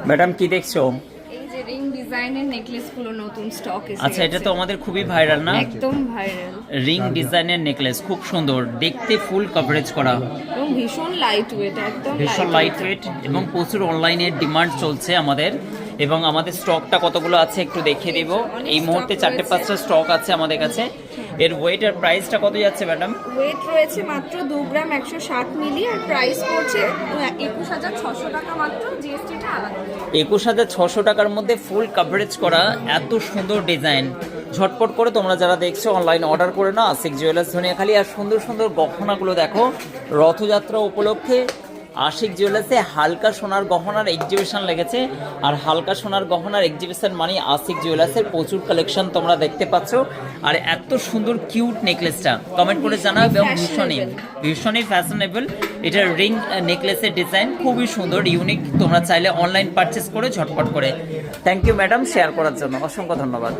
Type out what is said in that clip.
Madam কি দেখছো? এই যে রিং ডিজাইনের নেকলেস গুলো নতুন স্টক এসেছে। আচ্ছা, এটা তো আমাদের খুবই ভাইরাল না? একদম ভাইরাল। রিং ডিজাইনের নেকলেস খুব সুন্দর দেখতে, ফুল কভারেজ করা এবং ভীষণ লাইট ওয়েট, একদম ভীষণ লাইট ওয়েট এবং প্রচুর অনলাইনে ডিমান্ড চলছে আমাদের। এবং আমাদের স্টকটা কতগুলো আছে একটু দেখিয়ে দিব। এই মুহূর্তে 4-5টা স্টক আছে আমাদের কাছে। এর ওয়েট আর প্রাইসটা কত যাচ্ছে ম্যাডাম? ওয়েট রয়েছে মাত্র 2 গ্রাম 160 মিলি, আর প্রাইস পড়ছে 21,600 টাকা মাত্র, জিএসটিটা আলাদা। 21,600 টাকার মধ্যে ফুল কভারেজ করা এত সুন্দর ডিজাইন। ঝটপট করে তোমরা যারা দেখছো অনলাইন অর্ডার করে নাও আশিক জুয়েলার্স ধনিয়াখালী। আর সুন্দর সুন্দর গহনাগুলো দেখো, রথযাত্রা উপলক্ষে আশিক জুয়েলার্সে হালকা সোনার গহনার এক্সিবিশন লেগেছে। আর হালকা সোনার গহনার এক্সিবিশন মানে আশিক জুয়েলার্সের প্রচুর কালেকশন তোমরা দেখতে পাচ্ছ। আর এত সুন্দর কিউট নেকলেসটা কমেন্ট করে জানাও। এবং ভীষণই ফ্যাশনেবল। এটা রিং নেকলেসের ডিজাইন খুবই সুন্দর, ইউনিক। তোমরা চাইলে অনলাইন পারচেস করে ঝটপট করে। থ্যাংক ইউ ম্যাডাম শেয়ার করার জন্য, অসংখ্য ধন্যবাদ।